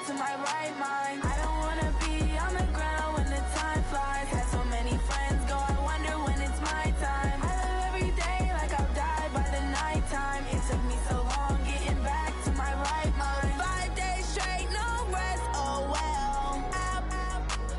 to my right mind. I don't wanna be on the ground when the time flies. Had so many friends go, I wonder when it's my time. I live every day like I'll die by the nighttime. It took me so long getting back to my right mind. 5 days straight, no rest, oh well. I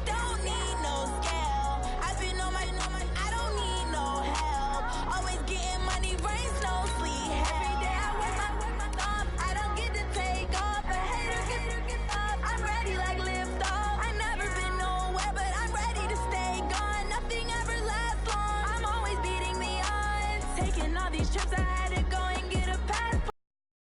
don't need no scale. I've been on my, I don't need no help. Always getting money, rains, no sleep. Every day I work my thumb. I don't get to take off. A hater get up. I'm ready like lift off. I never been nowhere, but I'm ready to stay gone. Nothing ever lasts long. I'm always beating the odds. Taking all these trips, I had to go and get a passport.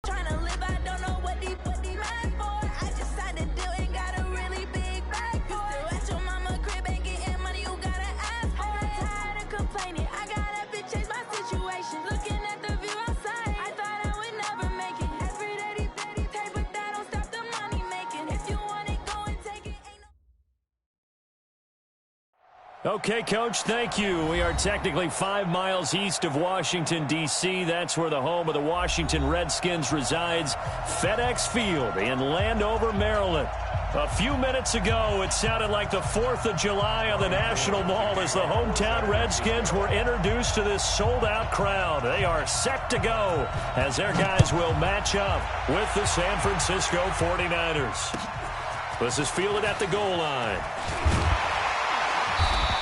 Trying to live, I don't know what the mad for. I just had to do it, got a really big bag for it. Still at your mama crib, ain't getting money, you gotta ask for it. I'm tired of complaining, I gotta change my situation. Looking at the view outside, I thought I would never make it. Every day, but that don't stop the money making. If you want it, go and take it. Ain't no. Okay, Coach, thank you. We are technically 5 miles east of Washington, D.C. That's where the home of the Washington Redskins resides, FedEx Field in Landover, Maryland. A few minutes ago, it sounded like the 4th of July on the National Mall as the hometown Redskins were introduced to this sold-out crowd. They are set to go as their guys will match up with the San Francisco 49ers. This is fielded at the goal line.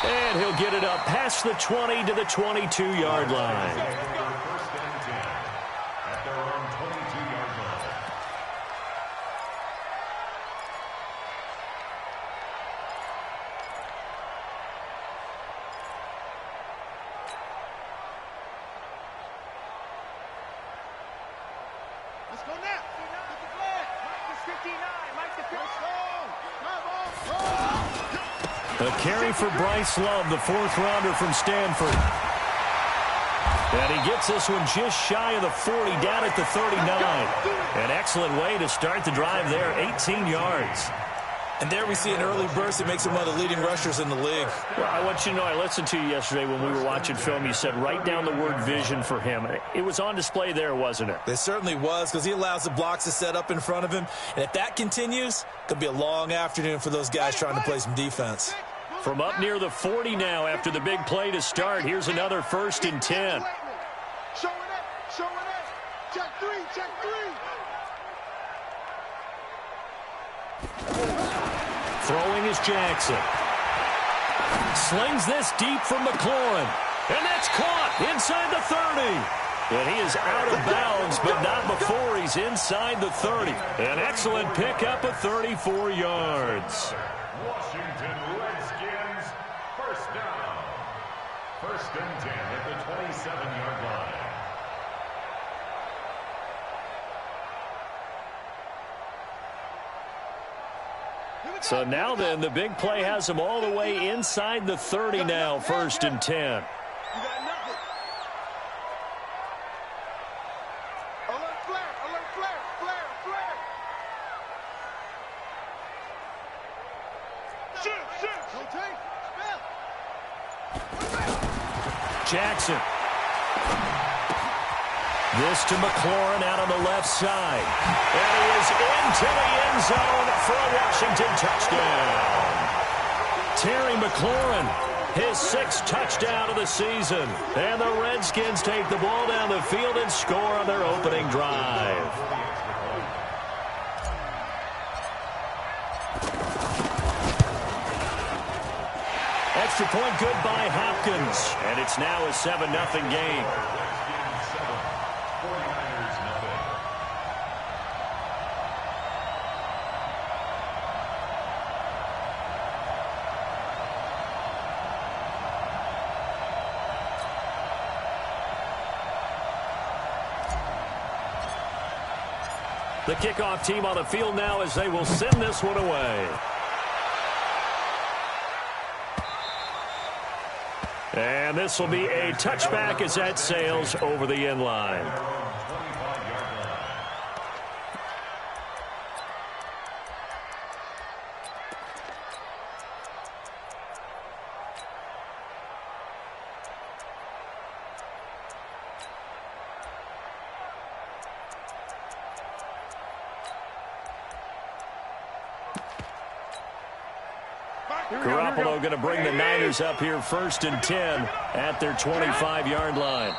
And he'll get it up past the 20 to the 22-yard line. Let's go now. Get the flag. Mike is 59. Mike the A carry for Bryce Love, the 4th-rounder from Stanford. And he gets this one just shy of the 40, down at the 39. An excellent way to start the drive there, 18 yards. And there we see an early burst that makes him one of the leading rushers in the league. Well, I want you to know, I listened to you yesterday when we were watching film. You said write down the word vision for him. It was on display there, wasn't it? It certainly was, because he allows the blocks to set up in front of him. And if that continues, it could be a long afternoon for those guys trying to play some defense. From up near the 40 now after the big play to start, here's another 1st and 10. Show it up. Check three. Throwing is Jackson. Slings this deep from McLaurin. And that's caught inside the 30. And he is out of bounds, but not before he's inside the 30. An excellent pickup of 34 yards. Washington Redskins, first down. 1st and 10 at the 27-yard line. So now then, the big play has him all the way inside the 30 now, 1st and 10. You got nothing. Alert flare. Shoot. Rotate. Jackson. This to McLaurin out on the left side. And he is into the end zone for a Washington touchdown. Terry McLaurin, his 6th touchdown of the season. And the Redskins take the ball down the field and score on their opening drive. Extra point good by Hopkins. And it's now a 7-0 game. The kickoff team on the field now as they will send this one away. And this will be a touchback as that sails over the end line. Garoppolo going to bring the Niners up here 1st and 10 at their 25-yard line.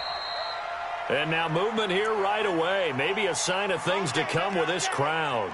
And now movement here right away. Maybe a sign of things to come with this crowd.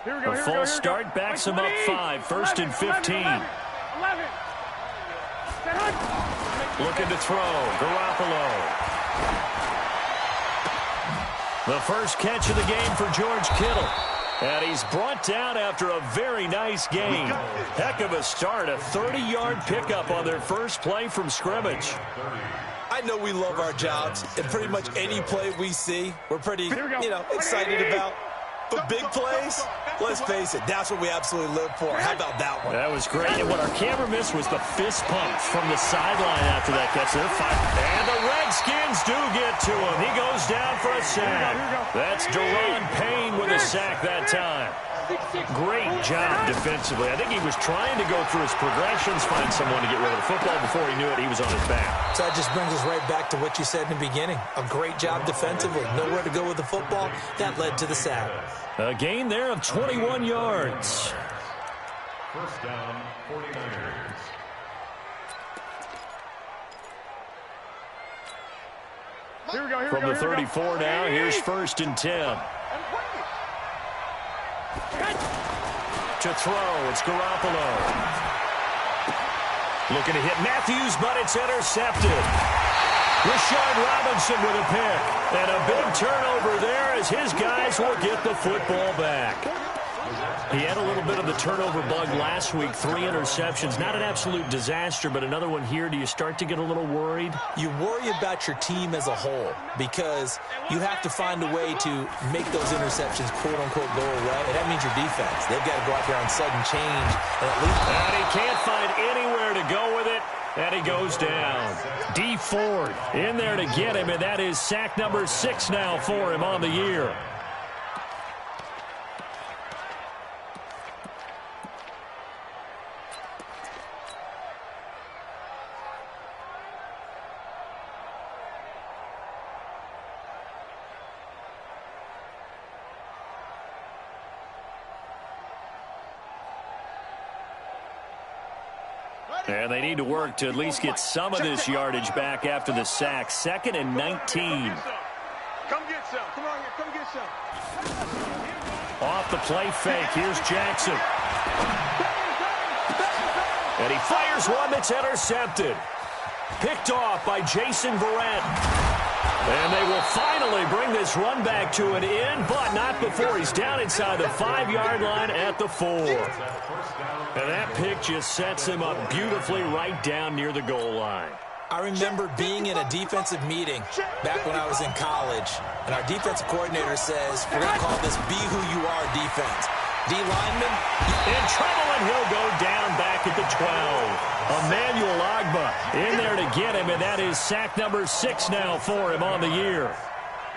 A false start backs him up 5. 1st and 15. Looking to throw. Garoppolo. The first catch of the game for George Kittle. And he's brought down after a very nice game. Heck of a start. A 30-yard pickup on their first play from scrimmage. I know we love our jobs, and pretty much any play we see, we're pretty, excited about. But big plays, let's face it, that's what we absolutely live for. How about that one? That was great. And what our camera missed was the fist pump from the sideline after that catch. And the Redskins do get to him. He goes down for a sack. That's Daron Payne with a sack that time. Great job defensively. I think he was trying to go through his progressions, find someone to get rid of the football. Before he knew it, he was on his back. So that just brings us right back to what you said in the beginning. A great job defensively. Nowhere to go with the football. That led to the sack. A gain there of 21 yards. First down, 49ers. From the 34 now, here's 1st and 10. To throw, it's Garoppolo. Looking to hit Matthews, but it's intercepted. Rashard Robinson with a pick. And a big turnover there as his guys will get the football back. He had a little bit of the turnover bug last week. 3 interceptions. Not an absolute disaster, but another one here. Do you start to get a little worried? You worry about your team as a whole because you have to find a way to make those interceptions, quote-unquote, go away. And that means your defense. They've got to go out there on sudden change. And he can't find anywhere to go with it. And he goes down. D Ford in there to get him, and that is sack number 6 now for him on the year. And they need to work to at least get some of this yardage back after the sack. 2nd and 19. Come get some. Come on here. Come get some. Off the play fake. Here's Jackson. And he fires one that's intercepted. Picked off by Jason Verrett. And they will finally bring this run back to an end, but not before he's down inside the 5-yard line at the 4. And that pick just sets him up beautifully right down near the goal line. I remember being in a defensive meeting back when I was in college, and our defensive coordinator says, we're going to call this Be Who You Are defense. D lineman in trouble, and he'll go down back at the 12. Emmanuel Ogbah in there to get him, and that is sack number 6 now for him on the year.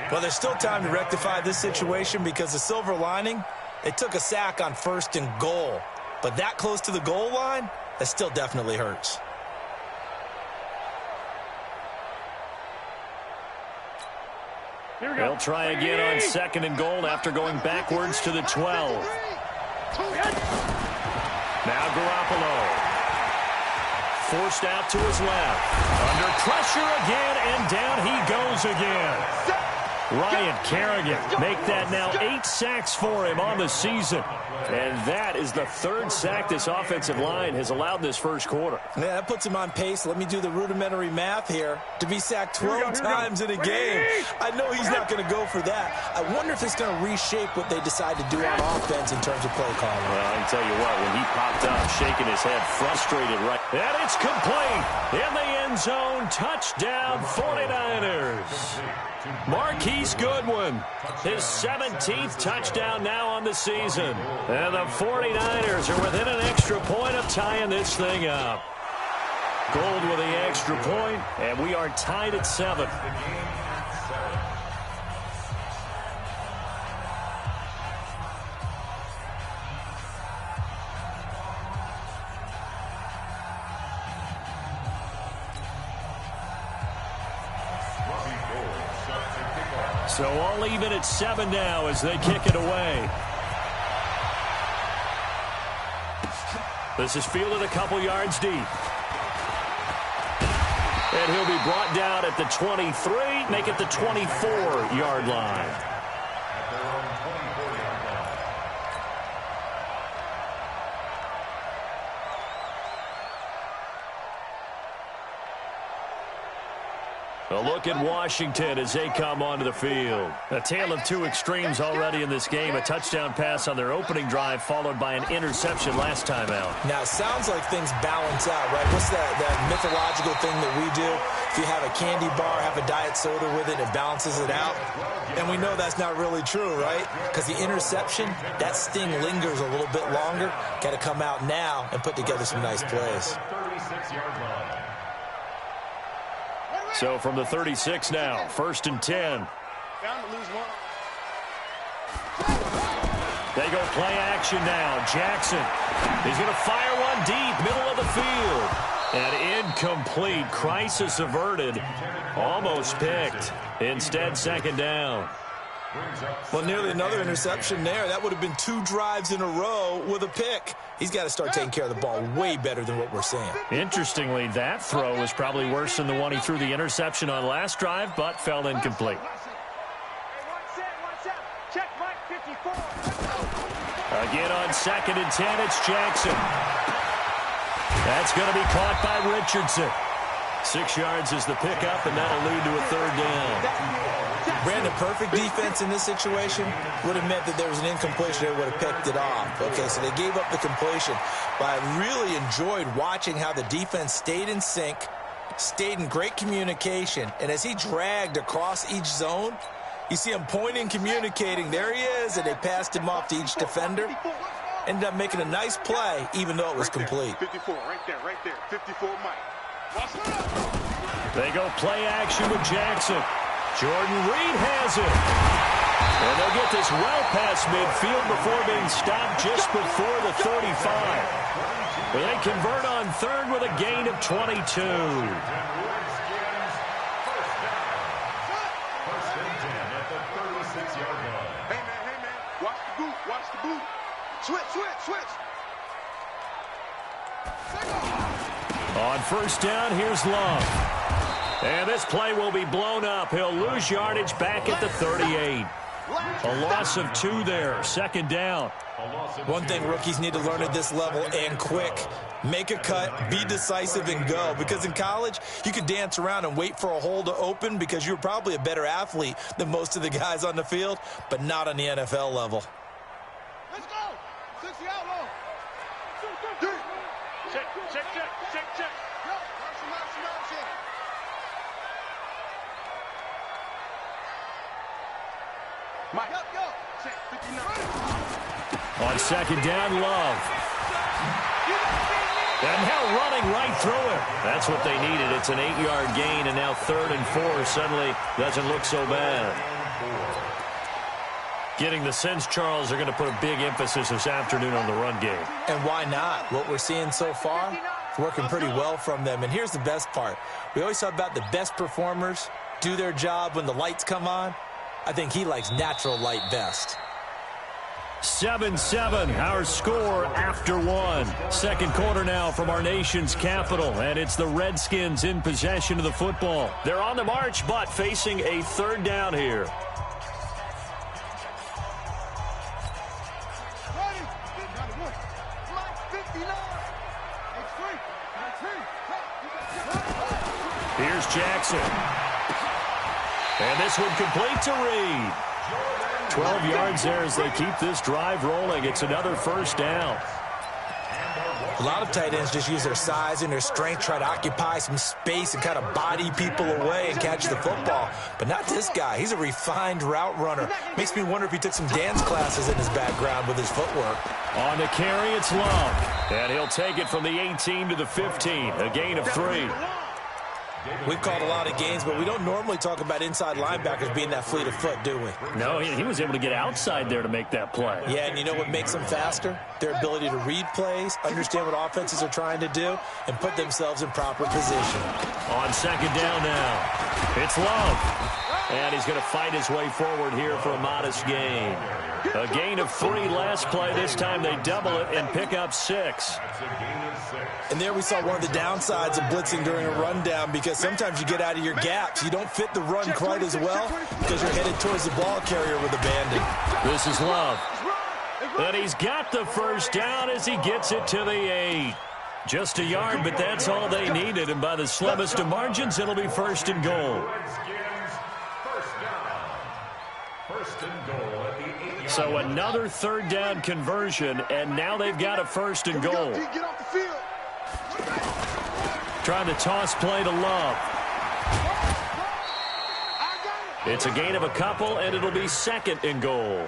Well, there's still time to rectify this situation because the silver lining, they took a sack on 1st and goal. But that close to the goal line, that still definitely hurts. They'll try again on 2nd and goal after going backwards to the 12. Now Garoppolo. Forced out to his left. Under pressure again, and down he goes again. Ryan Kerrigan make that now 8 sacks for him on the season. And that is the 3rd sack this offensive line has allowed this first quarter. Yeah, that puts him on pace. Let me do the rudimentary math here. To be sacked 12 times in a game. I know he's not going to go for that. I wonder if it's going to reshape what they decide to do on offense in terms of play calling. Well, I can tell you what, when he popped up, shaking his head, frustrated right. And it's complete. In the end zone, touchdown 49ers. Marquise Goodwin, his 17th touchdown now on the season. And the 49ers are within an extra point of tying this thing up. Gold with the extra point, and we are tied at 7. So all even at 7 now as they kick it away. This is fielded a couple yards deep. And he'll be brought down at the 23, make it the 24-yard line. A look at Washington as they come onto the field. A tale of two extremes already in this game. A touchdown pass on their opening drive followed by an interception last time out. Now, it sounds like things balance out, right? What's that mythological thing that we do? If you have a candy bar, have a diet soda with it, it balances it out. And we know that's not really true, right? Because the interception, that sting lingers a little bit longer. Got to come out now and put together some nice plays. So from the 36 now, 1st and 10. They go play action now. Jackson, he's going to fire one deep, middle of the field. And incomplete. Crisis averted. Almost picked. Instead, 2nd down. Well, nearly another interception there. That would have been 2 drives in a row with a pick. He's got to start taking care of the ball way better than what we're seeing. Interestingly, that throw was probably worse than the one he threw the interception on last drive, but fell incomplete. Again on 2nd and 10, it's Jackson. That's going to be caught by Richardson. 6 yards is the pickup, and that'll lead to a 3rd down. Brandon, perfect defense in this situation would have meant that there was an incompletion. They would have picked it off. Okay, so they gave up the completion. But I really enjoyed watching how the defense stayed in sync, stayed in great communication, and as he dragged across each zone, you see him pointing, communicating. There he is, and they passed him off to each defender. Ended up making a nice play, even though it was complete. 54, right there. 54, Mike. They go play action with Jackson. Jordan Reed has it. And they'll get this well past midfield before being stopped just before the 35. But they convert on 3rd with a gain of 22. Hey, man. Watch the boot. Switch. On 1st down, here's Love. And this play will be blown up. He'll lose yardage back at the 38. A loss of 2 there. 2nd down. One thing rookies need to learn at this level, and quick, make a cut, be decisive, and go. Because in college, you could dance around and wait for a hole to open because you're probably a better athlete than most of the guys on the field, but not on the NFL level. Let's go. 60 out low. Check. Mike. Check 59. On 2nd down, Love. And now running right through it. That's what they needed. It's an 8-yard gain, and now 3rd and 4 suddenly doesn't look so bad. Getting the sense, Charles, they're going to put a big emphasis this afternoon on the run game. And why not? What we're seeing so far, it's working pretty well from them. And here's the best part. We always talk about the best performers do their job when the lights come on. I think he likes natural light best. 7-7, our score after 1. 2nd quarter now from our nation's capital, and it's the Redskins in possession of the football. They're on the march, but facing a 3rd down here. Here's Jackson. And this one complete to Reed. 12 yards there as they keep this drive rolling. It's another 1st down. A lot of tight ends just use their size and their strength, try to occupy some space and kind of body people away and catch the football. But not this guy. He's a refined route runner. Makes me wonder if he took some dance classes in his background with his footwork. On the carry, it's Love. And he'll take it from the 18 to the 15. A gain of 3. We've called a lot of games, but we don't normally talk about inside linebackers being that fleet of foot, do we? No, he was able to get outside there to make that play. Yeah, and you know what makes them faster? Their ability to read plays, understand what offenses are trying to do, and put themselves in proper position. On 2nd down now, it's Love. And he's going to fight his way forward here for a modest gain. A gain of 3 last play. This time they double it and pick up 6. And there we saw one of the downsides of blitzing during a rundown, because sometimes you get out of your gaps. You don't fit the run quite as well because you're headed towards the ball carrier with abandon. This is Love. And he's got the first down as he gets it to the 8. Just a yard, but that's all they needed. And by the slimmest of margins, it'll be 1st and goal. So another 3rd down conversion, and now they've got a 1st and goal. Get off the field. Trying to toss play to Love. It's a gain of a couple, and it'll be 2nd and goal.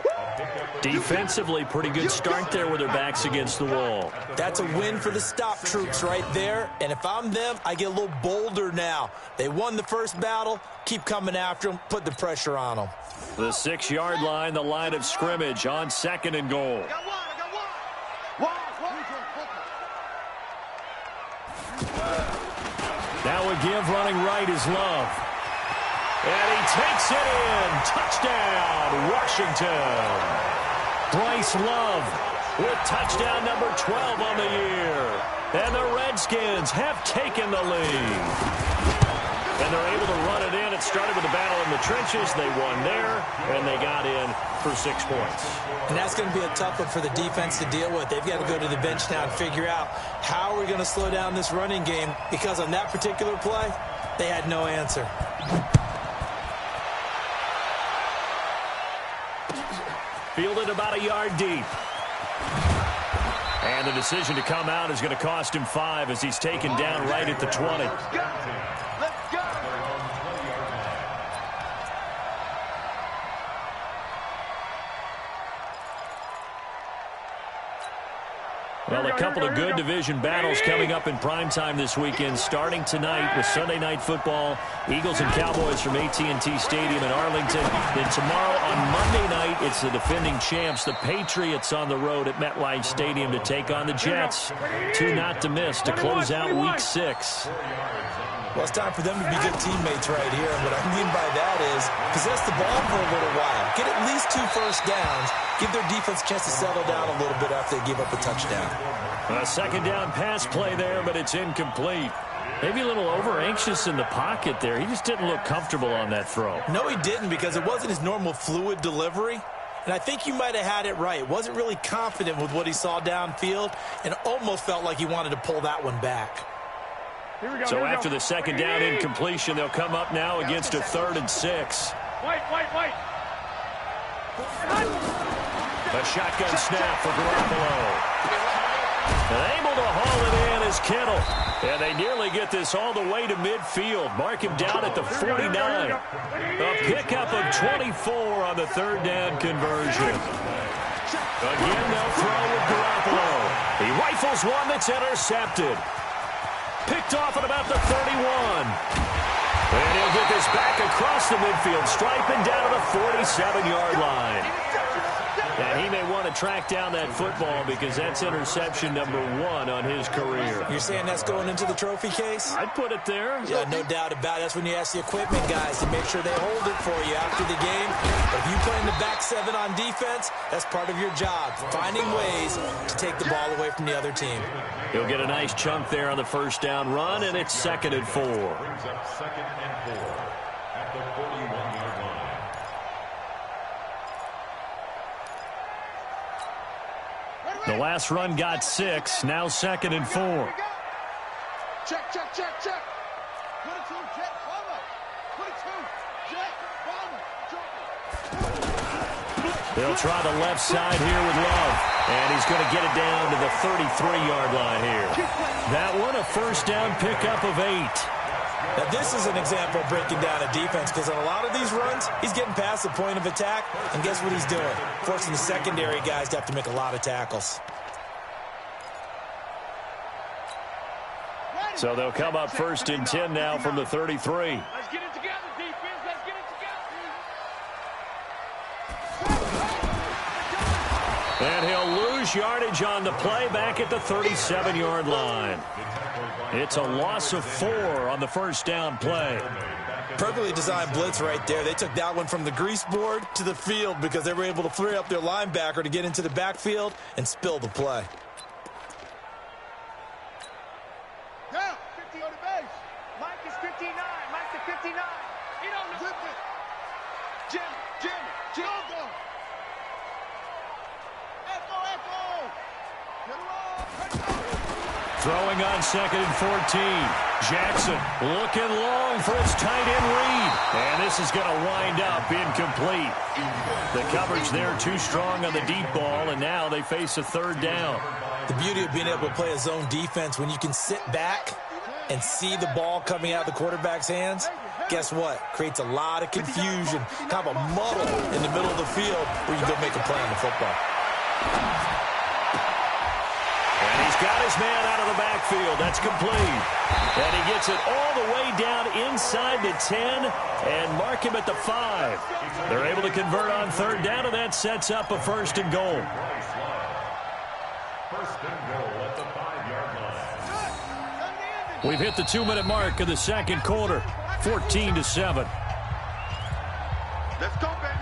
Defensively, pretty good start there with their backs against the wall. That's a win for the stop troops right there. And if I'm them, I get a little bolder now. They won the first battle. Keep coming after them. Put the pressure on them. The 6-yard line, the line of scrimmage on 2nd and goal. Now a give running right is Love. And he takes it in. Touchdown, Washington. Bryce Love with touchdown number 12 on the year. And the Redskins have taken the lead. And they're able to run it in. It started with a battle in the trenches. They won there, and they got in for 6 points. And that's going to be a tough one for the defense to deal with. They've got to go to the bench now and figure out how are we going to slow down this running game, because on that particular play, they had no answer. Fielded about a yard deep. And the decision to come out is going to cost him 5 as he's taken down right at the 20. Well, a couple of good division battles coming up in primetime this weekend, starting tonight with Sunday Night Football, Eagles and Cowboys from AT&T Stadium in Arlington. Then tomorrow on Monday night, it's the defending champs, the Patriots, on the road at MetLife Stadium to take on the Jets. 2 not to miss to close out Week 6. Well, it's time for them to be good teammates right here. And what I mean by that is possess the ball for a little while. Get at least 2 first downs. Give their defense a chance to settle down a little bit after they give up a touchdown. A 2nd down pass play there, but it's incomplete. Maybe a little over-anxious in the pocket there. He just didn't look comfortable on that throw. No, he didn't, because it wasn't his normal fluid delivery. And I think you might have had it right. Wasn't really confident with what he saw downfield and almost felt like he wanted to pull that one back. So after the 2nd down incompletion, they'll come up now against a 3rd and 6. Wait. A shotgun snap for Garoppolo. And able to haul it in is Kittle. And they nearly get this all the way to midfield. Mark him down at the 49. A pickup of 24 on the 3rd down conversion. Again, they'll throw with Garoppolo. He rifles one that's intercepted. Picked off at about the 31. And he'll get this back across the midfield stripe and down to the 47-yard line. And he may want to track down that football because that's interception number 1 on his career. You're saying that's going into the trophy case? I'd put it there. Yeah, no doubt about it. That's when you ask the equipment guys to make sure they hold it for you after the game. But if you play in the back 7 on defense, that's part of your job, finding ways to take the ball away from the other team. He'll get a nice chunk there on the 1st down run, and it's 2nd and 4. Brings up 2nd and 4 at the 41-yard line. The last run got 6. Now 2nd and 4. Check. 22, Jet, follow. 22, Jet, follow. They'll try the left side here with Love. And he's going to get it down to the 33-yard line here. That one, a 1st down pickup of 8. Now, this is an example of breaking down a defense, because on a lot of these runs, he's getting past the point of attack, and guess what he's doing? Forcing the secondary guys to have to make a lot of tackles. So they'll come up 1st and 10 now from the 33. Let's get it together, defense. Let's get it together. And he'll lose yardage on the play back at the 37-yard line. It's a loss of 4 on the 1st down play. Perfectly designed blitz right there. They took that one from the grease board to the field because they were able to free up their linebacker to get into the backfield and spill the play. Down. 50 on the base. Mike is 59. Mike's at 59. He don't know. Flip it. Jim. Go. Echo. Get him off. Throwing on 2nd and 14. Jackson looking long for his tight end read. And this is going to wind up incomplete. The coverage there too strong on the deep ball, and now they face a 3rd down. The beauty of being able to play a zone defense when you can sit back and see the ball coming out of the quarterback's hands, guess what? Creates a lot of confusion, kind of a muddle in the middle of the field where you go make a play on the football. And he's got his man out of the backfield. That's complete. And he gets it all the way down inside the 10 and mark him at the 5. They're able to convert on 3rd down, and that sets up a 1st and goal. 1st and goal at the 5-yard line. We've hit the 2-minute mark of the 2nd quarter, 14-7. Let's go, baby.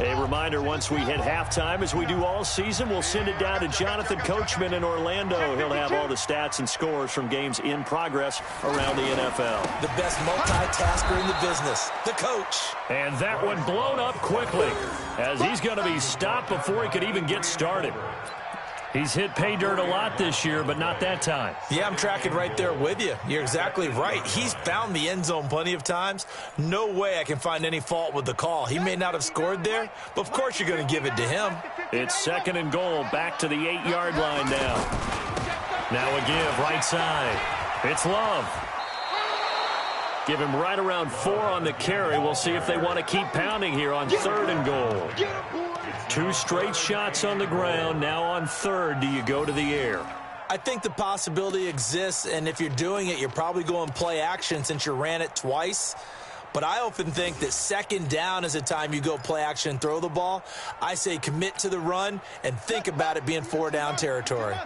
A reminder, once we hit halftime, as we do all season, we'll send it down to Jonathan Coachman in Orlando. He'll have all the stats and scores from games in progress around the NFL. The best multitasker in the business, the coach. And that one blown up quickly, as he's going to be stopped before he could even get started. He's hit pay dirt a lot this year, but not that time. Yeah, I'm tracking right there with you. You're exactly right. He's found the end zone plenty of times. No way I can find any fault with the call. He may not have scored there, but of course you're going to give it to him. It's 2nd and goal, back to the 8-yard line now. Now a give, right side. It's Love. Give him right around 4 on the carry. We'll see if they want to keep pounding here on 3rd and goal. 2 straight shots on the ground. Now on 3rd, do you go to the air? I think the possibility exists, and if you're doing it, you're probably going play action since you ran it twice. But I often think that 2nd down is a time you go play action and throw the ball. I say commit to the run and think about it being 4-down territory.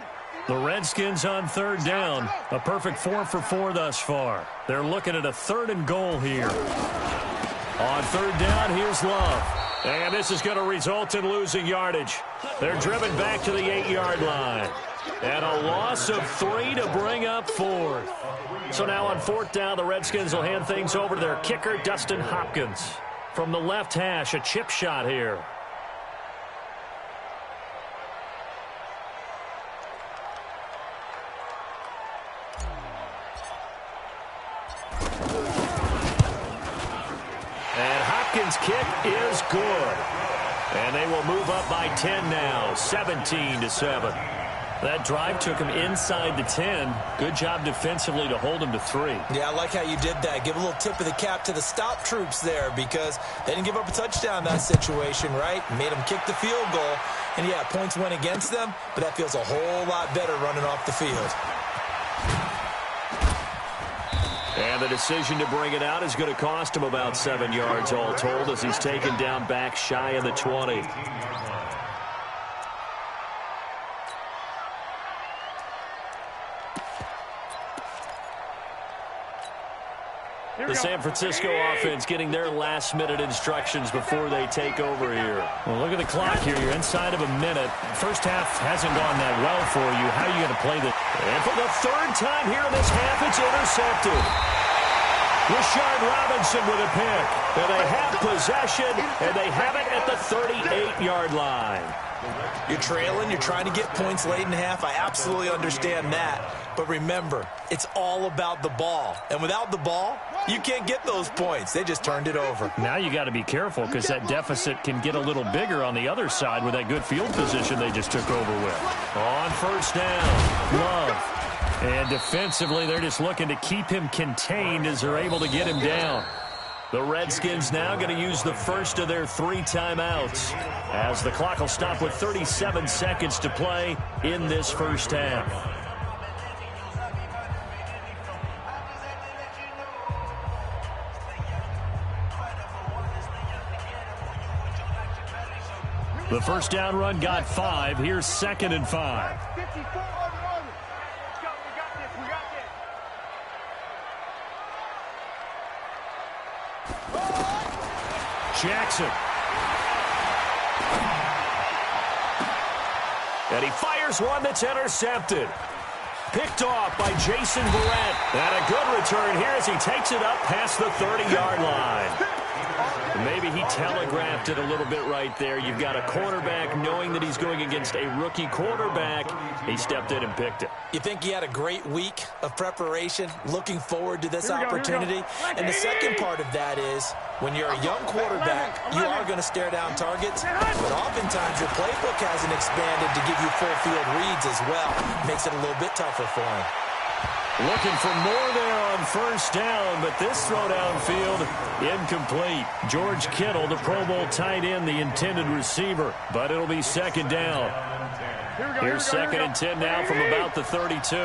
The Redskins on 3rd down. A perfect 4 for 4 thus far. They're looking at a 3rd and goal here. On 3rd down, here's Love. And this is going to result in losing yardage. They're driven back to the 8-yard line. And a loss of 3 to bring up 4th. So now on 4th down, the Redskins will hand things over to their kicker, Dustin Hopkins. From the left hash, a chip shot here. Hopkins' kick is good. And they will move up by 10 now, 17-7. That drive took him inside the 10. Good job defensively to hold him to 3. Yeah, I like how you did that. Give a little tip of the cap to the stop troops there because they didn't give up a touchdown in that situation, right? Made them kick the field goal. And, yeah, points went against them, but that feels a whole lot better running off the field. And the decision to bring it out is going to cost him about 7 yards all told as he's taken down back shy of the 20. The San Francisco offense getting their last-minute instructions before they take over here. Well, look at the clock here. You're inside of a minute. First half hasn't gone that well for you. How are you going to play this? And for the 3rd time here in this half, it's intercepted. Rashard Robinson with a pick. And they have possession, and they have it at the 38-yard line. You're trailing. You're trying to get points late in half. I absolutely understand that. But remember, it's all about the ball. And without the ball, you can't get those points. They just turned it over. Now you got to be careful because that deficit can get a little bigger on the other side with that good field position they just took over with. On 1st down, Love. And defensively, they're just looking to keep him contained as they're able to get him down. The Redskins now going to use the first of their 3 timeouts as the clock will stop with 37 seconds to play in this first half. The first down run got 5. Here's 2nd and 5. 54 on the order. Let's go. We got this. We got this. Jackson. And he fires one that's intercepted. Picked off by Jason Verrett. And a good return here as he takes it up past the 30-yard line. Maybe he telegraphed it a little bit right there. You've got a cornerback knowing that he's going against a rookie quarterback. He stepped in and picked it. You think he had a great week of prepreparation, looking forward to this opportunity? And the second part of that is, when you're a young quarterback, you are going to stare down targets, but oftentimes your playbook hasn't expanded to give you full field reads as well. Makes it a little bit tougher for him. Looking for more there on first down, but this throw downfield, incomplete. George Kittle, the Pro Bowl tight end, the intended receiver, but it'll be 2nd down. Here's 2nd and 10 now from about the 32.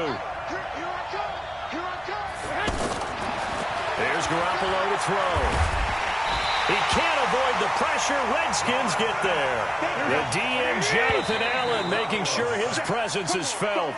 There's Garoppolo to throw. He can't avoid the pressure. Redskins get there. The DN, Jonathan Allen, making sure his presence is felt.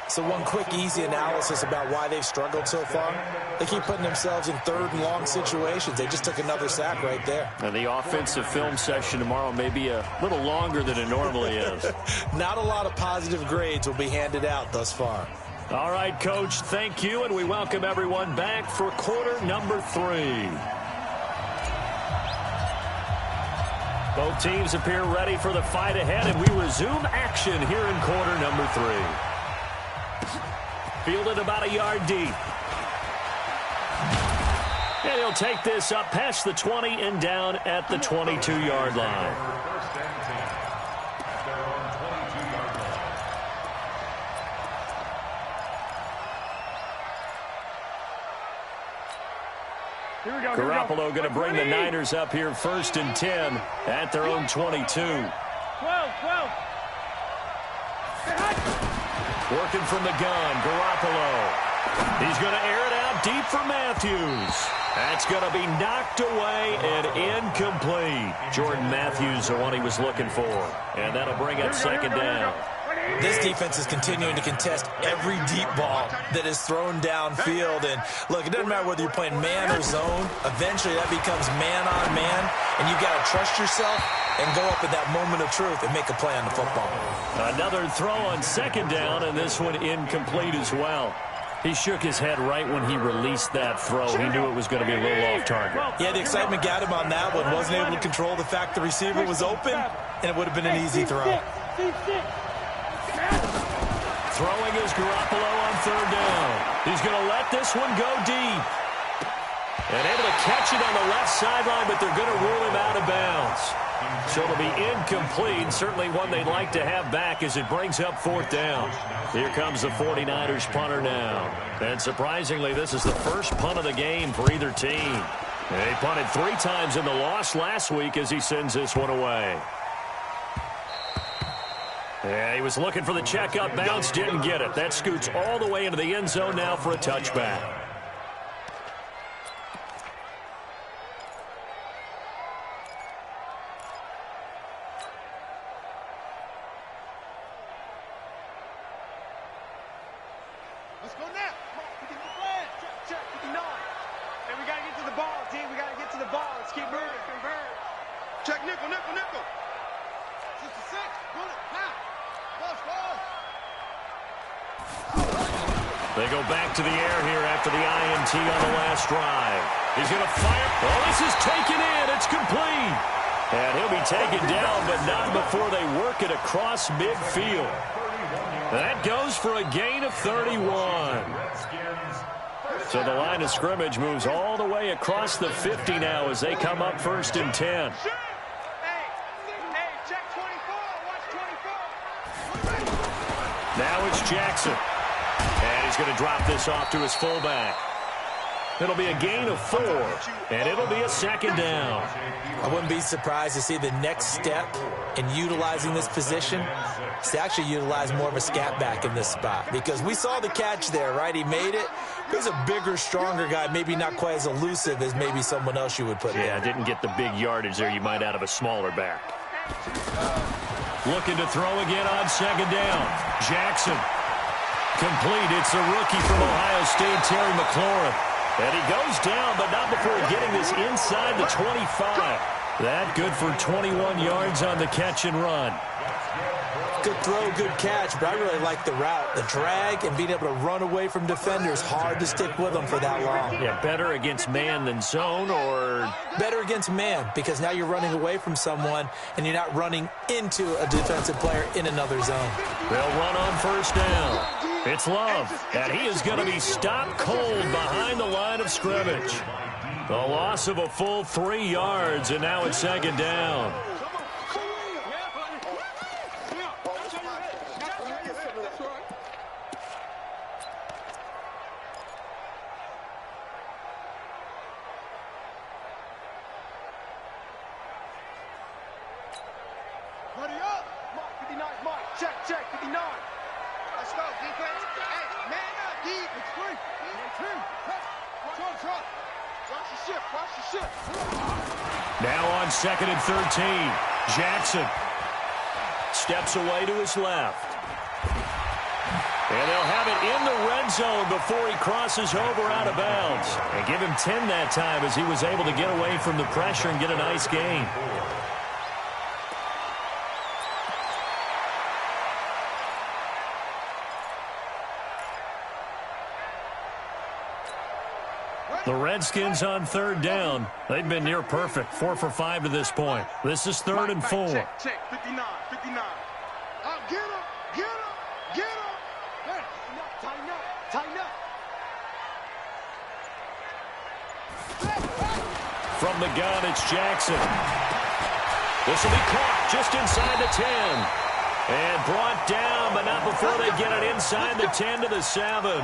So one quick, easy analysis about why they've struggled so far. They keep putting themselves in 3rd and long situations. They just took another sack right there. And the offensive film session tomorrow may be a little longer than it normally is. Not a lot of positive grades will be handed out thus far. All right, Coach, thank you, and we welcome everyone back for quarter number 3. Both teams appear ready for the fight ahead, and we resume action here in quarter number 3. Fielded about a yard deep. And he'll take this up past the 20 and down at the 22-yard line. Garoppolo going to bring the Niners up here 1st and 10 at their own 22. 12. Working from the gun, Garoppolo. He's going to air it out deep for Matthews. That's going to be knocked away and incomplete. Jordan Matthews, the one he was looking for. And that'll bring up 2nd down. This defense is continuing to contest every deep ball that is thrown downfield. And, look, it doesn't matter whether you're playing man or zone. Eventually, that becomes man-on-man, and you've got to trust yourself and go up at that moment of truth and make a play on the football. Another throw on 2nd down, and this one incomplete as well. He shook his head right when he released that throw. He knew it was going to be a little off target. Yeah, the excitement got him on that one. Wasn't able to control the fact the receiver was open, and it would have been an easy throw. Throwing is Garoppolo on 3rd down. He's going to let this one go deep. And able to catch it on the left sideline, but they're going to rule him out of bounds. So it'll be incomplete. Certainly one they'd like to have back as it brings up 4th down. Here comes the 49ers punter now. And surprisingly, this is the first punt of the game for either team. They punted 3 times in the loss last week as he sends this one away. Yeah, he was looking for the check-up bounce, didn't get it. That scoots all the way into the end zone now for a touchback. Let's go now. Check, 59. And we got to get to the ball, D. We got to get to the ball. Let's keep moving. Check, nickel. 66. Bullet. Now. They go back to the air here after the INT on the last drive. He's going to fire. Oh, this is taken in. It's complete. And he'll be taken down, but not before they work it across midfield. That goes for a gain of 31. So the line of scrimmage moves all the way across the 50 now as they come up 1st and 10. Check 24. Watch 24. Now it's Jackson. And he's going to drop this off to his fullback. It'll be a gain of 4, and it'll be a 2nd down. I wouldn't be surprised to see the next step in utilizing this position is to actually utilize more of a scat back in this spot, because we saw the catch there, right? He made it. He's a bigger, stronger guy, maybe not quite as elusive as maybe someone else you would put in. Yeah, didn't get the big yardage there you might out of a smaller back. Looking to throw again on second down. Jackson. Complete. It's a rookie from Ohio State, Terry McLaurin. And he goes down, but not before getting this inside the 25. That good for 21 yards on the catch and run. Good throw, good catch, but I really like the route. The drag and being able to run away from defenders, hard to stick with them for that long. Yeah, better against man than zone, or? Better against man, because now you're running away from someone and you're not running into a defensive player in another zone. They'll run on first down. It's Love, and he is going to be stopped cold behind the line of scrimmage. The loss of a full 3 yards, and now it's second down. Ready up. Mark 59, Mark. Check, 59. Let's go, defense. Hey, man up, D. It's free. Trump. Watch your ship. Now on second and 13. Jackson steps away to his left. And they'll have it in the red zone before he crosses over out of bounds. And give him 10 that time as he was able to get away from the pressure and get a nice gain. The Redskins on third down. They've been near perfect. 4 for 5 to this point. This is 3rd and 4. Check. 59. Get him. Hey, tighten up. From the gun, it's Jackson. This will be caught just inside the 10. And brought down, but not before they get it inside the 10 to the 7.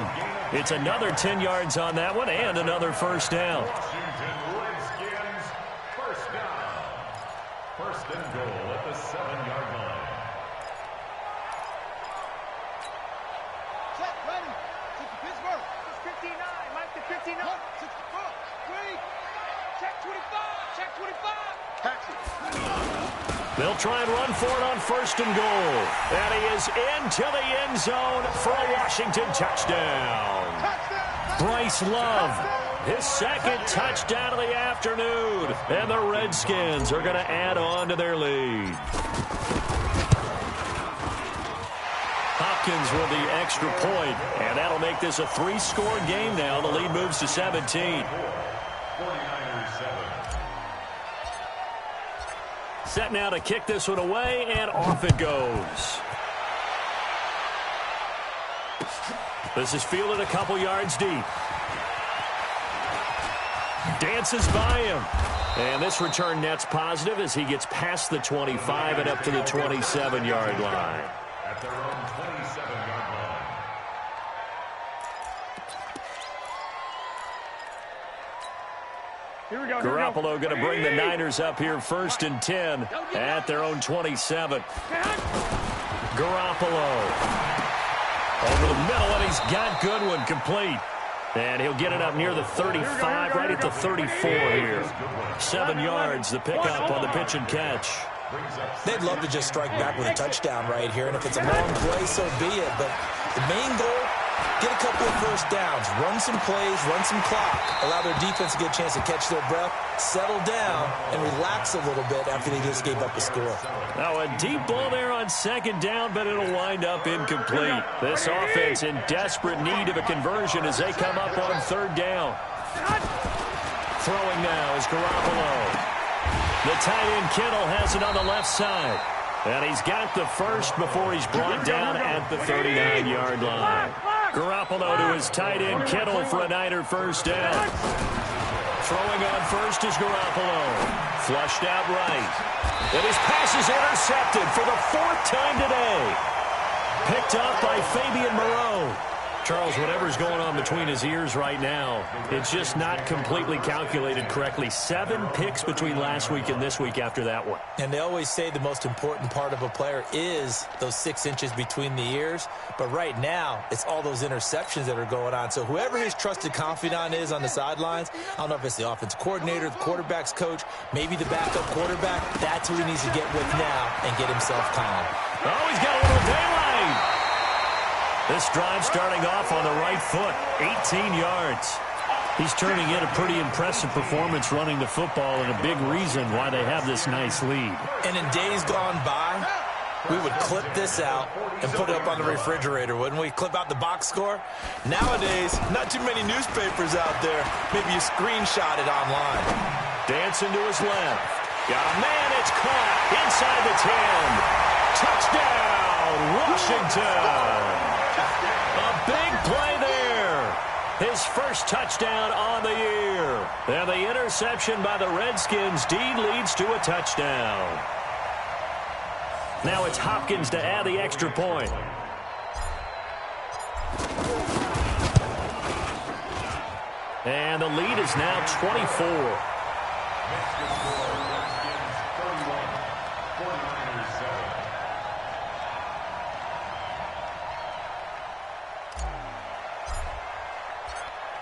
It's another 10 yards on that one and another first down. Washington Redskins, first down. First and goal at the 7-yard line. Check, ready. Pittsburgh. It's 59. Mike to 59. 64. 3. Check 25. Catch it. They'll try and run for it on first and goal. And he is into the end zone for a Washington touchdown. Bryce Love, his second touchdown of the afternoon. And the Redskins are going to add on to their lead. Hopkins with the extra point, and that'll make this a 3-score game now. The lead moves to 17. 49ers 7. Set now to kick this one away, and off it goes. This is fielded a couple yards deep. Dances by him. And this return net's positive as he gets past the 25 and up to the 27-yard line. At their own 27-yard line. Here we go. Garoppolo going to bring the Niners up here 1st and 10 at their own 27. Garoppolo over the middle, and he's got Goodwin complete. And he'll get it up near the 35, right at the 34 here. 7 yards, the pickup on the pitch and catch. They'd love to just strike back with a touchdown right here, and if it's a long play, so be it. But the main goal, get a couple of first downs, run some plays, run some clock, allow their defense to get a chance to catch their breath, settle down, and relax a little bit after they just gave up a score. Now a deep ball there on second down, but it'll wind up incomplete. This offense in desperate need of a conversion as they come up on third down. Throwing now is Garoppolo. The tight end Kittle has it on the left side. And he's got the first before he's brought down at the 39-yard line. Garoppolo to his tight end Kittle for a Niner first down. Throwing on first is Garoppolo. Flushed out right. And his pass is intercepted for the 4th time today. Picked up by Fabian Moreau. Charles, whatever's going on between his ears right now, it's just not completely calculated correctly. 7 picks between last week and this week after that one. And they always say the most important part of a player is those 6 inches between the ears. But right now, it's all those interceptions that are going on. So whoever his trusted confidant is on the sidelines, I don't know if it's the offensive coordinator, the quarterback's coach, maybe the backup quarterback, that's who he needs to get with now and get himself calm. Oh, he's got a little daylight. This drive starting off on the right foot, 18 yards. He's turning in a pretty impressive performance running the football, and a big reason why they have this nice lead. And in days gone by, we would clip this out and put it up on the refrigerator, wouldn't we? Clip out the box score. Nowadays, not too many newspapers out there. Maybe you screenshot it online. Dancing to his left. Got a man, it's caught inside the 10. Touchdown, Washington. A big play there. His first touchdown on the year. And the interception by the Redskins. Dean leads to a touchdown. Now it's Hopkins to add the extra point. And the lead is now 24.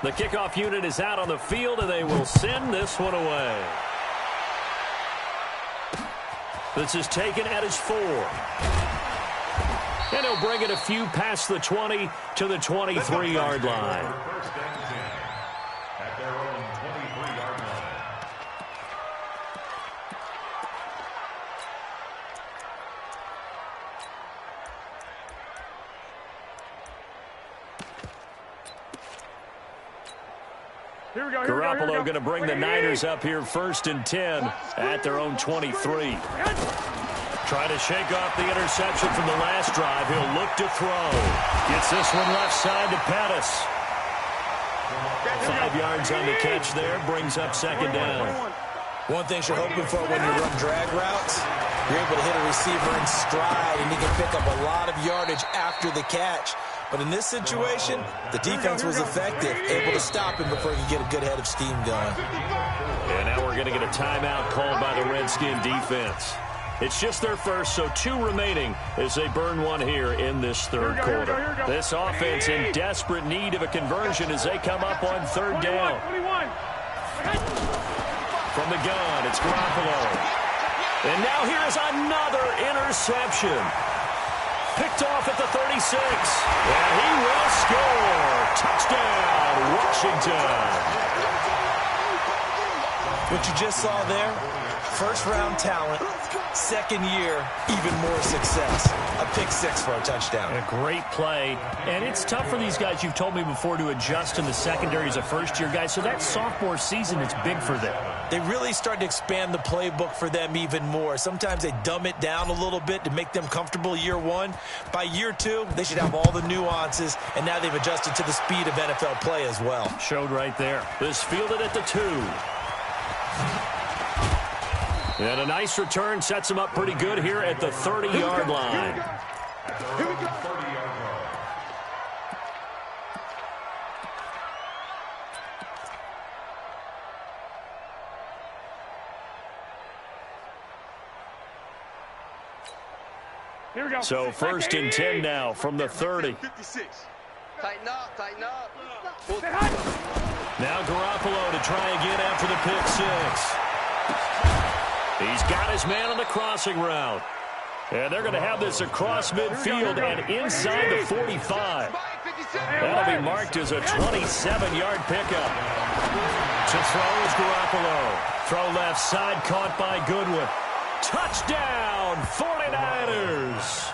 The kickoff unit is out on the field, and they will send this one away. This is taken at his 4. And he'll bring it a few past the 20 to the 23-yard line. First and 10 at their own 23-yard line. Garoppolo going to bring the Niners up here first and 10 at their own 23. Try to shake off the interception from the last drive. He'll look to throw. Gets this one left side to Pettis. 5 yards on the catch there. Brings up second down. One thing you're hoping for when you run drag routes, you're able to hit a receiver in stride, and he can pick up a lot of yardage after the catch. But in this situation, the defense was effective, able to stop him before he could get a good head of steam going. And now we're going to get a timeout called by the Redskin defense. It's just their first, so 2 remaining as they burn one here in this third quarter. This offense in desperate need of a conversion as they come up on third down. From the gun, it's Garoppolo. And now here is another interception. Picked off at the 36. And he will score. Touchdown, Washington. What you just saw there, first-round talent, second year, even more success. A pick 6 for a touchdown. A great play. And it's tough for these guys, you've told me before, to adjust in the secondary as a first-year guy. So that sophomore season is big for them. They really started to expand the playbook for them even more. Sometimes they dumb it down a little bit to make them comfortable year 1. By year 2, they should have all the nuances, and now they've adjusted to the speed of NFL play as well. Showed right there. This fielded at the 2. And a nice return sets him up pretty good here at the 30-yard line. Here we go. 30-yard line. Here we go. So first and 10 now from the 30. 56. Tighten up, tighten up. Now Garoppolo to try again after the pick 6. He's got his man on the crossing route. And they're going to have this across midfield and inside the 45. That'll be marked as a 27-yard pickup. To throw is Garoppolo. Throw left side, caught by Goodwin. Touchdown, 49ers.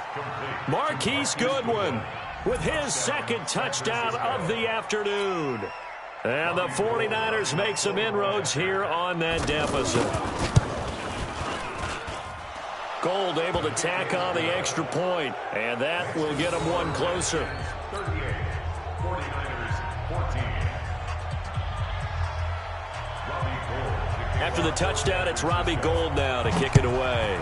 Marquise Goodwin with his second touchdown of the afternoon. And the 49ers make some inroads here on that deficit. Gold able to tack on the extra point, and that will get them one closer. 38, 49ers 14. After the touchdown, it's Robbie Gould now to kick it away.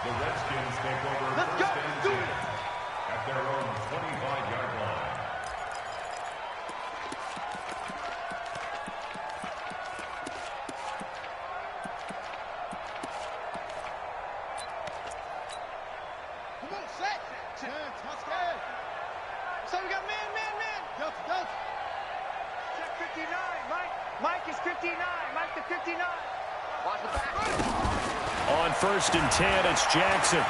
The Redskins take over 59. Mike the 59. Watch the back. On 1st and 10, it's Jackson.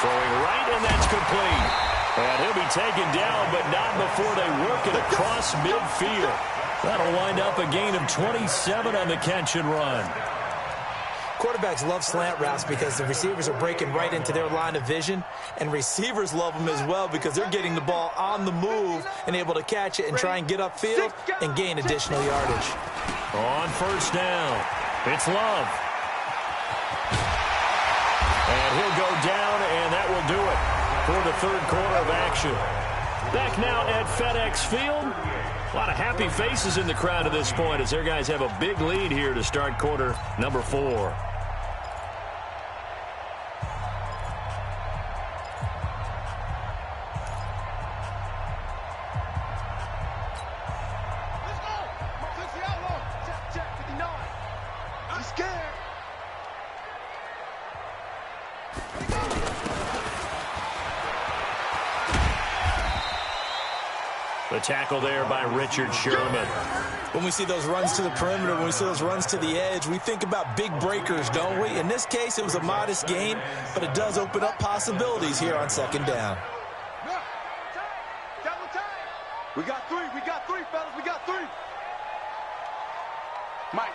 Throwing right, and that's complete. And he'll be taken down, but not before they work it across midfield. That'll wind up a gain of 27 on the catch and run. Quarterbacks love slant routes because the receivers are breaking right into their line of vision, and receivers love them as well because they're getting the ball on the move and able to catch it and try and get upfield and gain additional yardage. On 1st down, it's Love. And he'll go down, and that will do it for the 3rd quarter of action. Back now at FedEx Field. A lot of happy faces in the crowd at this point as their guys have a big lead here to start quarter number 4. The tackle there by Richard Sherman. When we see those runs to the perimeter, when we see those runs to the edge, we think about big breakers, don't we? In this case, it was a modest gain, but it does open up possibilities here on 2nd down. We got 3, fellas, we got 3. Mike.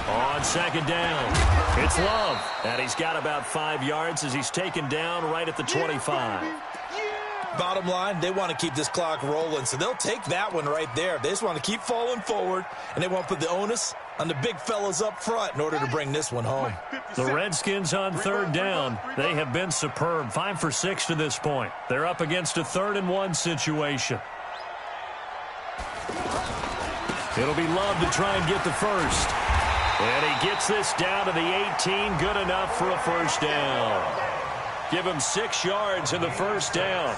On 2nd down, it's Love. And he's got about 5 yards as he's taken down right at the 25. Bottom line, they want to keep this clock rolling, so they'll take that one right there. They just want to keep falling forward, and they want to put the onus on the big fellas up front in order to bring this one home. The Redskins on 3rd down. They have been superb, 5 for 6 to this point. They're up against a 3rd and 1 situation. It'll be Love to try and get the first. And he gets this down to the 18, good enough for a 1st down. Give him 6 yards in the 1st down.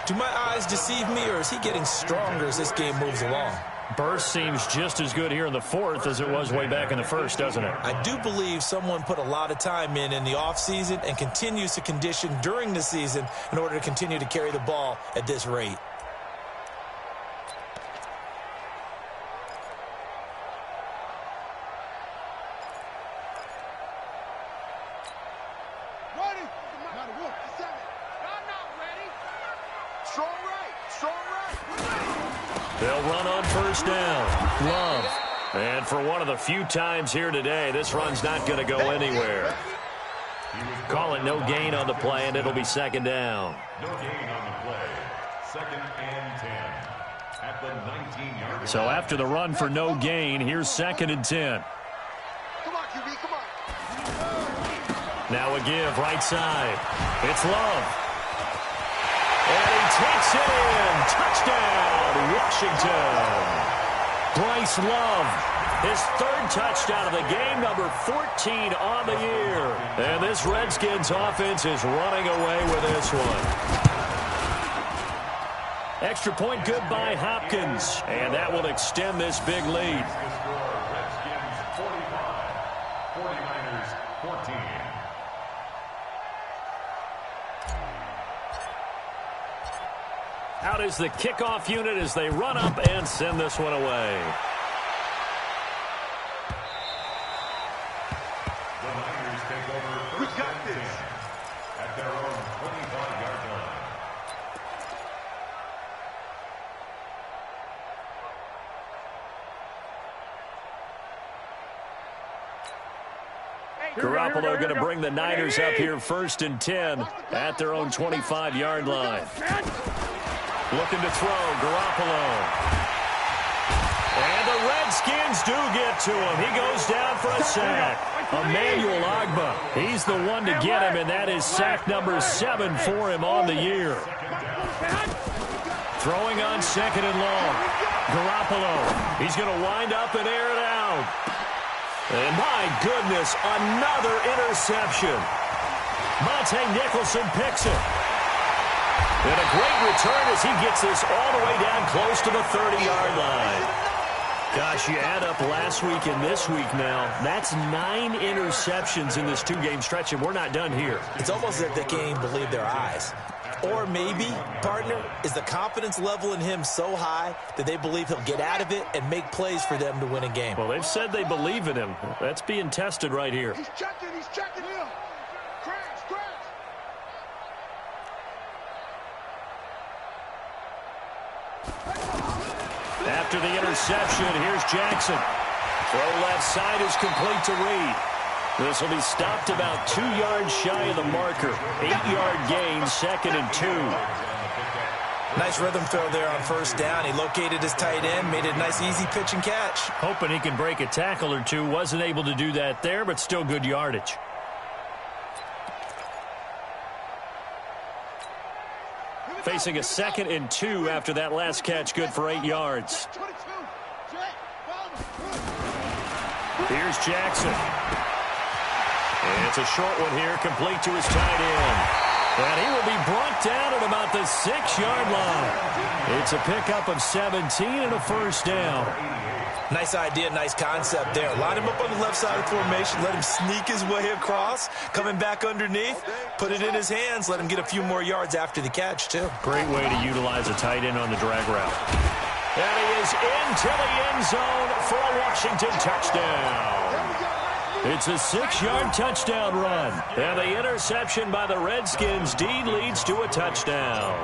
Do my eyes deceive me, or is he getting stronger as this game moves along? Burst seems just as good here in the 4th as it was way back in the 1st, doesn't it? I do believe someone put a lot of time in the offseason and continues to condition during the season in order to continue to carry the ball at this rate. They'll run on 1st down. Love. And for one of the few times here today, this run's not going to go anywhere. Call it no gain on the play, and it'll be 2nd down. No gain on the play. 2nd and 10. At the 19-yard line. So after the run for no gain, here's 2nd and 10. Come on, QB, come on. Now a give, right side. It's Love. And he takes it in. Touchdown, Washington. Bryce Love, his 3rd touchdown of the game, number 14 on the year. And this Redskins offense is running away with this one. Extra point good by Hopkins. And that will extend this big lead. Redskins 45, 49ers 14. Out is the kickoff unit as they run up and send this one away. The Niners take over 1st and 10 at their own 25-yard line. Garoppolo going to bring the Niners up here 1st and 10 at their own 25-yard line. Looking to throw, Garoppolo. And the Redskins do get to him. He goes down for a sack. Emmanuel Ogbah, he's the one to get him, and that is sack number 7 for him on the year. Throwing on 2nd and long. Garoppolo, he's going to wind up and air it out. And my goodness, another interception. Monte Nicholson picks it. And a great return as he gets this all the way down close to the 30-yard line. Gosh, you add up last week and this week now, that's 9 interceptions in this 2-game stretch, and we're not done here. It's almost as if they can't even believe their eyes. Or maybe, partner, is the confidence level in him so high that they believe he'll get out of it and make plays for them to win a game? Well, they've said they believe in him. That's being tested right here. He's checking here. Crash. After the interception, here's Jackson. Throw left side is complete to Reed. This will be stopped about 2 yards shy of the marker. 8-yard gain, 2nd and 2. Nice rhythm throw there on first down. He located his tight end, made it a nice easy pitch and catch. Hoping he can break a tackle or two. Wasn't able to do that there, but still good yardage. Facing a 2nd and 2 after that last catch, good for 8 yards. Here's Jackson. And it's a short one here, complete to his tight end. And he will be brought down at about the 6-yard line. It's a pickup of 17 and a first down. Nice idea, nice concept there. Line him up on the left side of the formation, let him sneak his way across, coming back underneath, put it in his hands, let him get a few more yards after the catch, too. Great way to utilize a tight end on the drag route. And he is into the end zone for a Washington touchdown. It's a 6-yard touchdown run. And the interception by the Redskins indeed leads to a touchdown.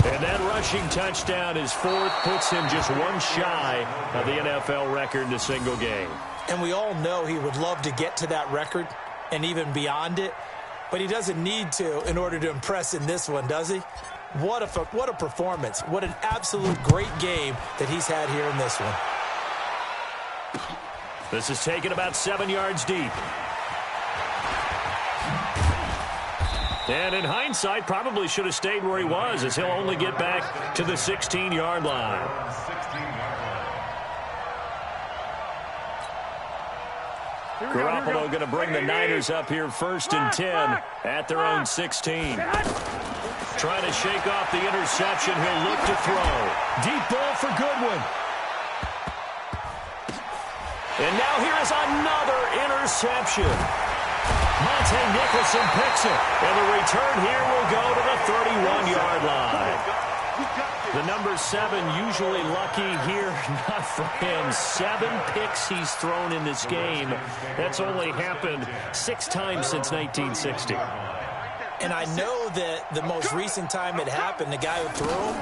And that rushing touchdown is 4th, puts him just one shy of the NFL record in a single game. And we all know he would love to get to that record and even beyond it, but he doesn't need to in order to impress in this one, does he? What a performance. What an absolute great game that he's had here in this one. This is taken about 7 yards deep. And in hindsight, probably should have stayed where he was, as he'll only get back to the 16-yard line. Garoppolo going to bring the Niners up here 1st and 10 at their own 16. Trying to shake off the interception. He'll look to throw. Deep ball for Goodwin. And now here is another interception. Monte Nicholson picks it. And the return here will go to the 31-yard line. The number 7 usually lucky here. Not for him. 7 picks he's thrown in this game. That's only happened 6 times since 1960. And I know that the most recent time it happened, the guy who threw him,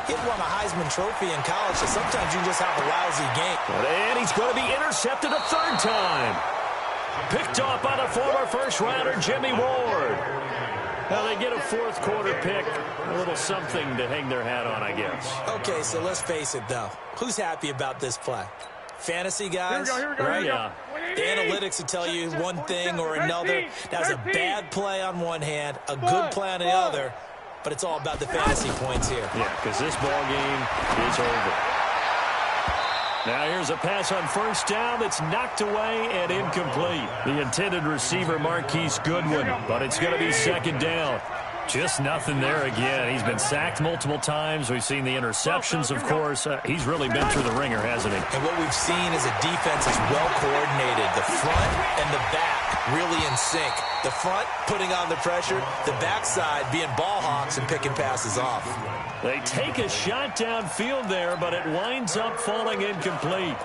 he won a Heisman Trophy in college, so sometimes you just have a lousy game. And he's going to be intercepted a 3rd time. Picked off by the former first-rounder, Jimmy Ward. Now they get a 4th quarter pick, a little something to hang their hat on, I guess. Okay, so let's face it, though. Who's happy about this play? Fantasy guys, right? Yeah. The analytics will tell you one thing or another. That was a bad play on one hand, a good play on the other, but it's all about the fantasy points here. Yeah, because this ball game is over. Now here's a pass on 1st down that's knocked away and incomplete. The intended receiver, Marquise Goodwin, but it's going to be 2nd down. Just nothing there again. He's been sacked multiple times. We've seen the interceptions, of course. He's really been through the ringer, hasn't he? And what we've seen is a defense is well coordinated. The front and the back really in sync. The front putting on the pressure, the backside being ball hawks and picking passes off. They take a shot downfield there, but it winds up falling incomplete.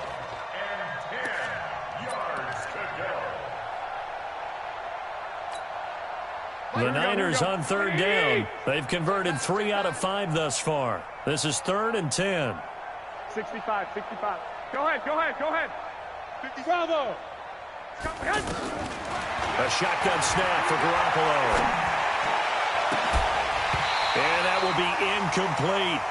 The Niners on 3rd down. They've converted 3 out of 5 thus far. This is 3rd and 10. 65. Go ahead. 50. Bravo. A shotgun snap for Garoppolo. And that will be incomplete.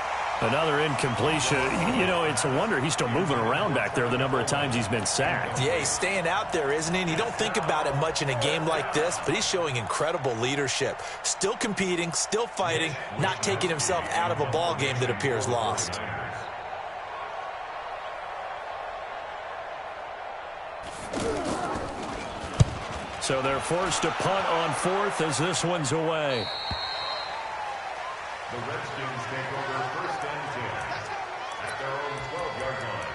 Another incompletion. You know, it's a wonder he's still moving around back there the number of times he's been sacked. Yeah, he's staying out there, isn't he? And you don't think about it much in a game like this, but he's showing incredible leadership. Still competing, still fighting, not taking himself out of a ball game that appears lost. So they're forced to punt on 4th as this one's away. The Redskins take over 1st and 10 at their own 12-yard line.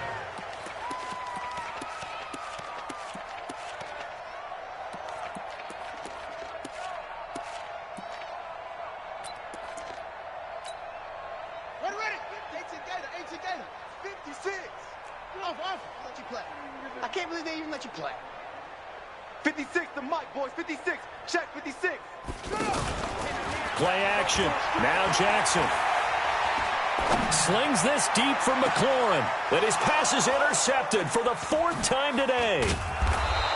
let you play. I can't believe they even let you play. 56, the mic, boys. 56. Check 56. Play action. Now Jackson. Slings this deep from McLaurin. But his pass is intercepted for the 4th time today.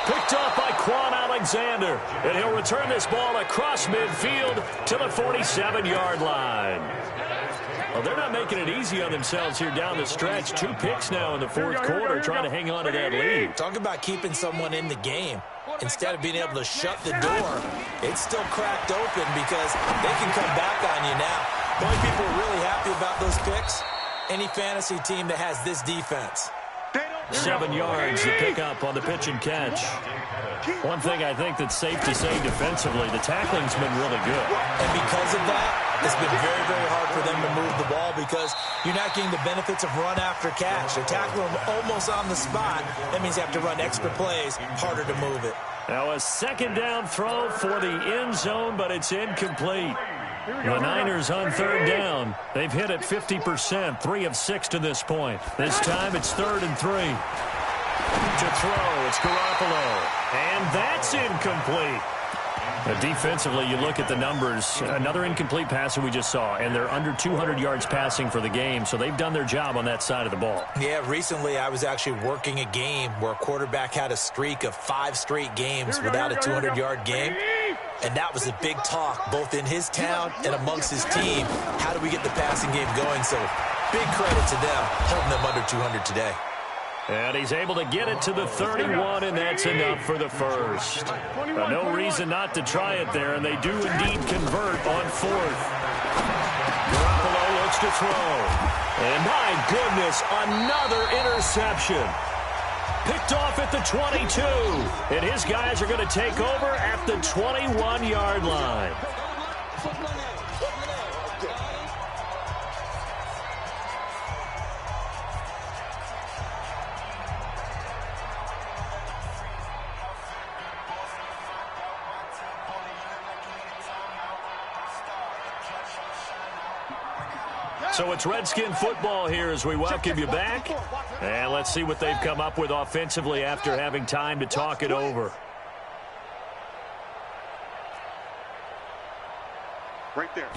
Picked off by Quan Alexander. And he'll return this ball across midfield to the 47-yard line. Well, they're not making it easy on themselves here down the stretch. 2 picks now in the 4th quarter, trying to hang on to that lead. Talk about keeping someone in the game. Instead of being able to shut the door, it's still cracked open because they can come back on you now. The only people are really happy about those picks, any fantasy team that has this defense. 7 yards to pick up on the pitch and catch. One thing I think that's safe to say defensively, the tackling's been really good. And because of that, it's been very, very hard for them to move the ball because you're not getting the benefits of run after catch. They tackle them almost on the spot. That means you have to run extra plays, harder to move it. Now a 2nd down throw for the end zone, but it's incomplete. The Niners on 3rd down. They've hit it 50%, 3 of 6 to this point. This time it's 3rd and 3. To throw, it's Garoppolo. And that's incomplete. Defensively, you look at the numbers. Another incomplete pass that we just saw, and they're under 200 yards passing for the game, so they've done their job on that side of the ball. Yeah, recently I was actually working a game where a quarterback had a streak of 5 straight games without a 200-yard game, and that was a big talk both in his town and amongst his team. How do we get the passing game going? So big credit to them, holding them under 200 today. And he's able to get it to the 31, and that's enough for the first. No reason not to try it there, and they do indeed convert on 4th. Garoppolo looks to throw. And my goodness, another interception. Picked off at the 22. And his guys are going to take over at the 21-yard line. So it's Redskin football here as we welcome you back. And let's see what they've come up with offensively after having time to talk it over. Right there.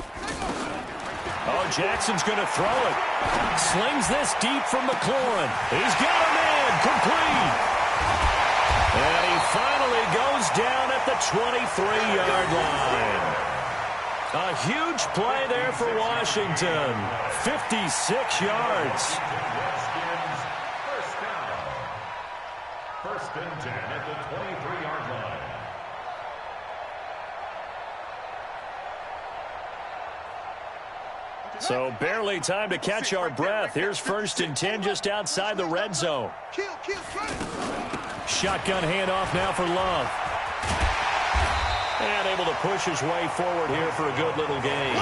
Oh, Jackson's going to throw it. Slings this deep from McLaurin. He's got a man complete. And he finally goes down at the 23-yard line. A huge play there for Washington. 56 yards. First down. 1st and 10 at the 23-yard line. So barely time to catch our breath. Here's 1st and 10 just outside the red zone. Shotgun handoff now for Love. And able to push his way forward here for a good little gain.